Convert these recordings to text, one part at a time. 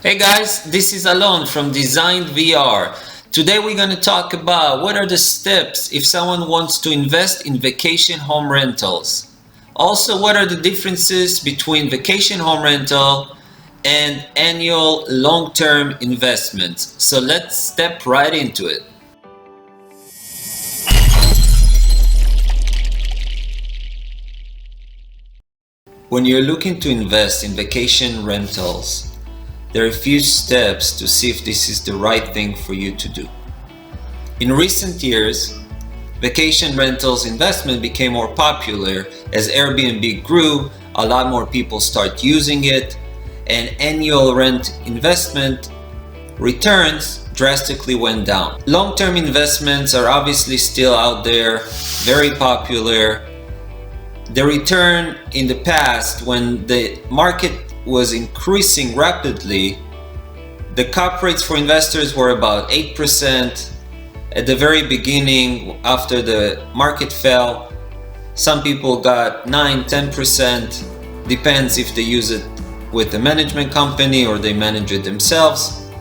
Hey guys, this is Alon from Designed VR. Today we're going to talk about what are the steps if someone wants to invest in vacation home rentals. Also, what are the differences between vacation home rental and annual long-term investments. So let's step right into it. When you're looking to invest in vacation rentals, there are a few steps to see if this is the right thing for you to do. In recent years, vacation rentals investment became more popular as Airbnb grew, a lot more people start using it, and annual rent investment returns drastically went down. Long-term investments are obviously still out there, very popular. The return in the past, when the market was increasing rapidly, the cap rates for investors were about 8%. At the very beginning, after the market fell, some people got 9-10%, depends if they use it with a management company or they manage it themselves.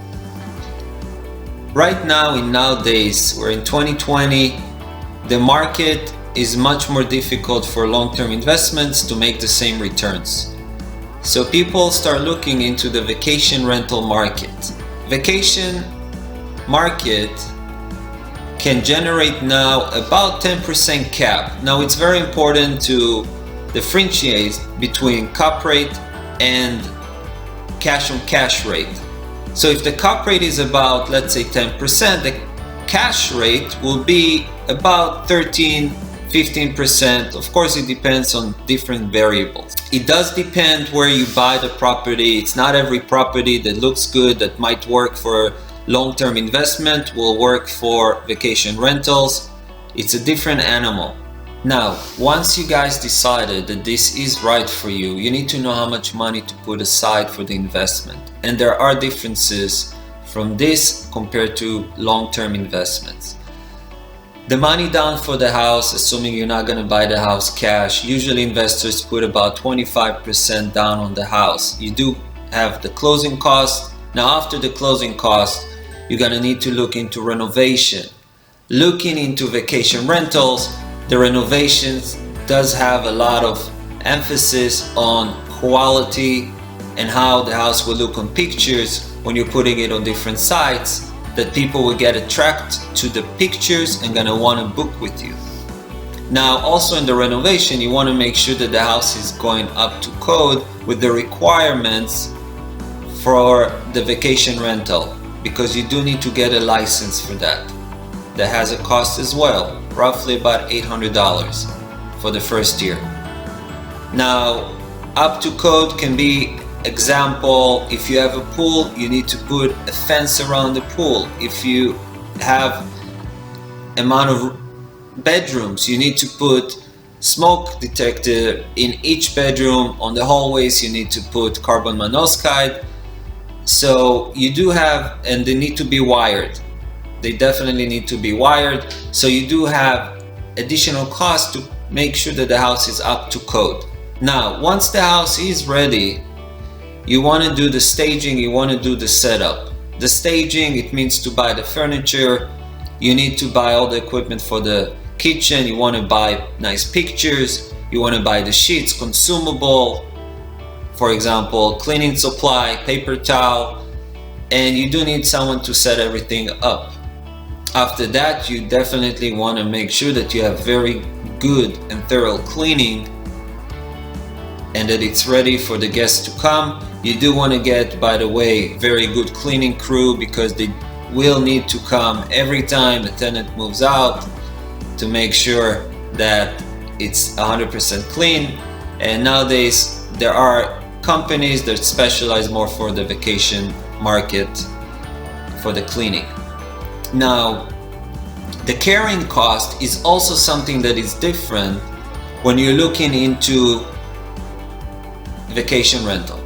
Right now, nowadays, we're in 2020, the market is much more difficult for long-term investments to make the same returns. So people start looking into the vacation rental market. Vacation market can generate now about 10% cap. Now it's very important to differentiate between cap rate and cash on cash rate. So if the cap rate is about, let's say 10%, the cash rate will be about 13-15%. Of course, it depends on different variables. It does depend where you buy the property. It's not every property that looks good, that might work for long-term investment, will work for vacation rentals. It's a different animal. Now, once you guys decided that this is right for you, you need to know how much money to put aside for the investment. And there are differences from this compared to long-term investments. The money down for the house, assuming you're not going to buy the house cash, usually investors put about 25% down on the house. You do have the closing cost. Now after the closing cost, you're going to need to look into renovation. Looking into vacation rentals, the renovations does have a lot of emphasis on quality and how the house will look on pictures when you're putting it on different sites, that people will get attracted to the pictures and gonna want to book with you. Now also in the renovation, you want to make sure that the house is going up to code with the requirements for the vacation rental, because you do need to get a license for that. That has a cost as well, roughly about $800 for the first year. Now, up to code can be, example, if you have a pool, you need to put a fence around the pool. If you have amount of bedrooms, you need to put smoke detector in each bedroom. On the hallways, you need to put carbon monoxide. So you do have, and they need to be wired. They definitely need to be wired. So you do have additional costs to make sure that the house is up to code. Now, once the house is ready, you want to do the staging, you want to do the setup. The staging, it means to buy the furniture. You need to buy all the equipment for the kitchen. You want to buy nice pictures. You want to buy the sheets, consumable. For example, cleaning supply, paper towel. And you do need someone to set everything up. After that, you definitely want to make sure that you have very good and thorough cleaning and that it's ready for the guests to come. You do want to get, by the way, very good cleaning crew, because they will need to come every time a tenant moves out to make sure that it's 100% clean. And nowadays there are companies that specialize more for the vacation market for the cleaning. Now, the carrying cost is also something that is different when you're looking into vacation rental.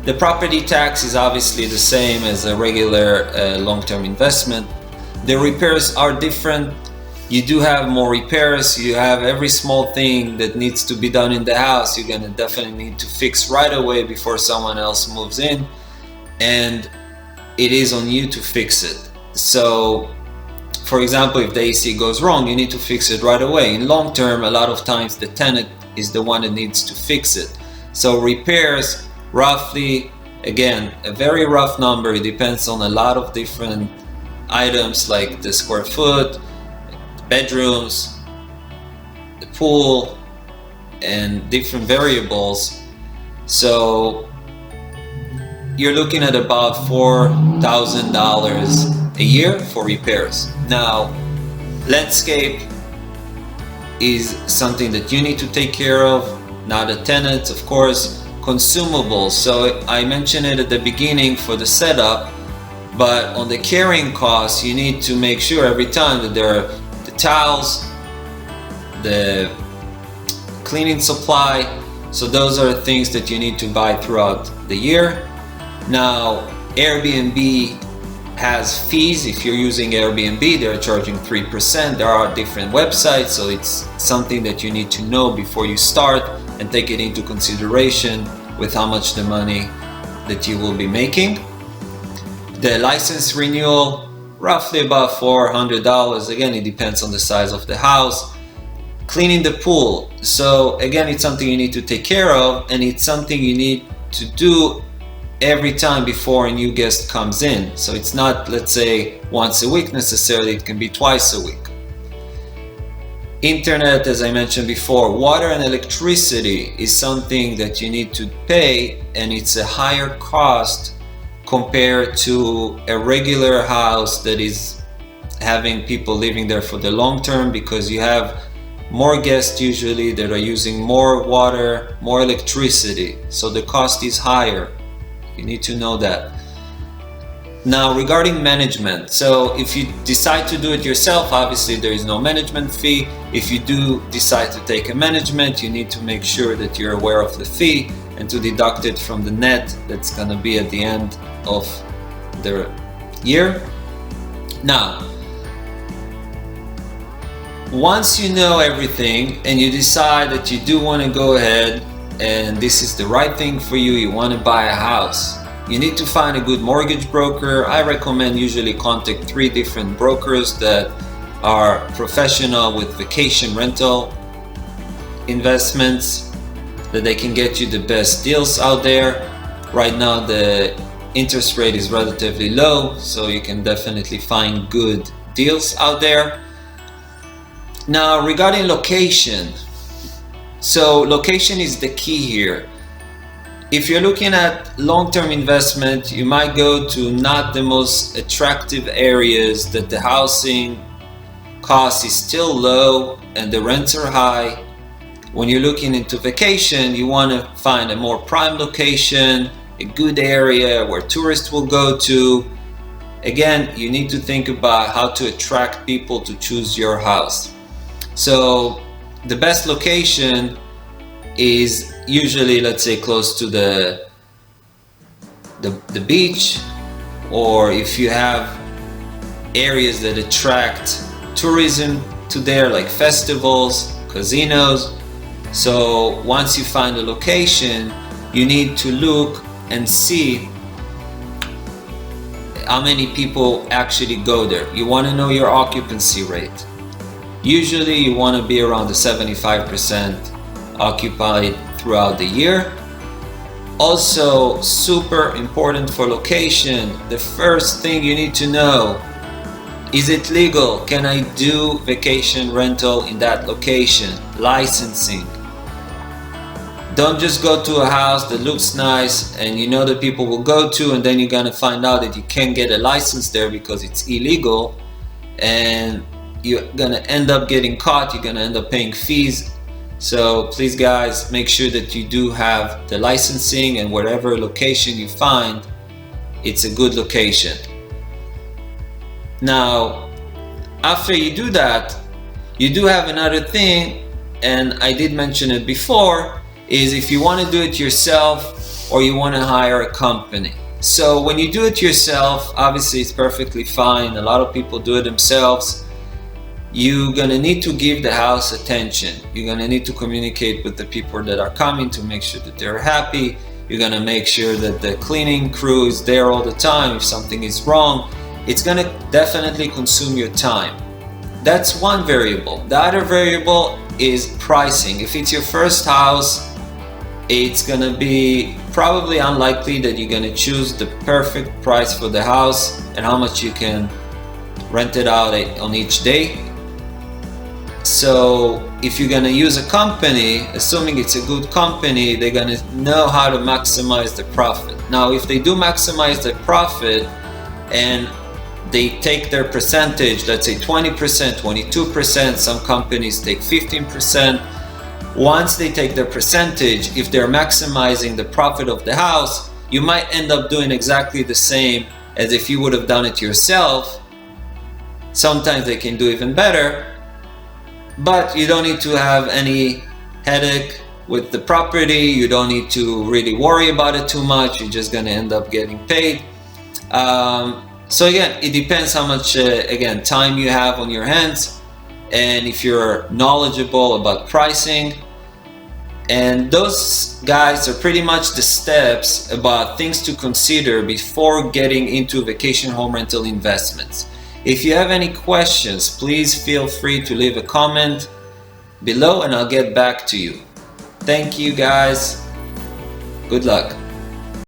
The property tax is obviously the same as a regular long-term investment. The repairs are different. You do have more repairs. You have every small thing that needs to be done in the house. You're gonna definitely need to fix right away before someone else moves in. and it is on you to fix it. So for example, if the AC goes wrong, you need to fix it right away. In long term, a lot of times the tenant is the one that needs to fix it. So repairs, roughly, again, a very rough number, it depends on a lot of different items like the square foot, the bedrooms, the pool, and different variables. So you're looking at about $4,000 a year for repairs. Now, landscape is something that you need to take care of, not the tenants, of course. Consumables, so I mentioned it at the beginning for the setup, but on the carrying costs, you need to make sure every time that there are the towels, the cleaning supply. So those are things that you need to buy throughout the year. Now, Airbnb has fees. If you're using Airbnb, they're charging 3%. There are different websites, so it's something that you need to know before you start and take it into consideration with how much the money that you will be making. The license renewal, roughly about $400. Again, it depends on the size of the house. Cleaning the pool. So again, it's something you need to take care of, and it's something you need to do every time before a new guest comes in. So it's not, let's say, once a week necessarily, it can be twice a week. Internet, as I mentioned before, water and electricity is something that you need to pay, and it's a higher cost compared to a regular house that is having people living there for the long term, because you have more guests usually that are using more water, more electricity, so the cost is higher. You need to know that. Now, regarding management, so if you decide to do it yourself, obviously there is no management fee. If you do decide to take a management, you need to make sure that you're aware of the fee and to deduct it from the net that's going to be at the end of the year. Now, once you know everything and you decide that you do want to go ahead and this is the right thing for you, you want to buy a house, you need to find a good mortgage broker. I recommend usually contact 3 different brokers that are professional with vacation rental investments, that they can get you the best deals out there. Right now the interest rate is relatively low, so you can definitely find good deals out there. Now, regarding location, so location is the key here. If you're looking at long-term investment, you might go to not the most attractive areas that the housing cost is still low and the rents are high. When you're looking into vacation, you want to find a more prime location, a good area where tourists will go to. Again, you need to think about how to attract people to choose your house. So the best location is usually, let's say, close to the beach, or if you have areas that attract tourism to there, like festivals, casinos. So once you find a location, you need to look and see how many people actually go there. You want to know your occupancy rate. Usually you want to be around the 75% occupied throughout the year. Also, super important for location, the first thing you need to know, is it legal? Can I do vacation rental in that location? Licensing. Don't just go to a house that looks nice and you know that people will go to, and then you're gonna find out that you can't get a license there because it's illegal, and you're gonna end up getting caught. You're gonna end up paying fees. So please guys, make sure that you do have the licensing, and whatever location you find, it's a good location. Now, after you do that, you do have another thing, and I did mention it before, is if you want to do it yourself or you want to hire a company. So when you do it yourself, obviously it's perfectly fine. A lot of people do it themselves. You're gonna need to give the house attention. You're gonna need to communicate with the people that are coming to make sure that they're happy. You're gonna make sure that the cleaning crew is there all the time. If something is wrong, it's gonna definitely consume your time. That's one variable. The other variable is pricing. If it's your first house, it's gonna be probably unlikely that you're gonna choose the perfect price for the house and how much you can rent it out on each day. So if you're gonna use a company, assuming it's a good company, they're gonna know how to maximize the profit. Now, if they do maximize the profit and they take their percentage, let's say 20%, 22%, some companies take 15%. Once they take their percentage, if they're maximizing the profit of the house, you might end up doing exactly the same as if you would have done it yourself. Sometimes they can do even better, but you don't need to have any headache with the property. You don't need to really worry about it too much. You're just gonna end up getting paid. So again, it depends how much again time you have on your hands, and if you're knowledgeable about pricing. And those guys are pretty much the steps about things to consider before getting into vacation home rental investments. If you have any questions, please feel free to leave a comment below and I'll get back to you. Thank you guys. Good luck.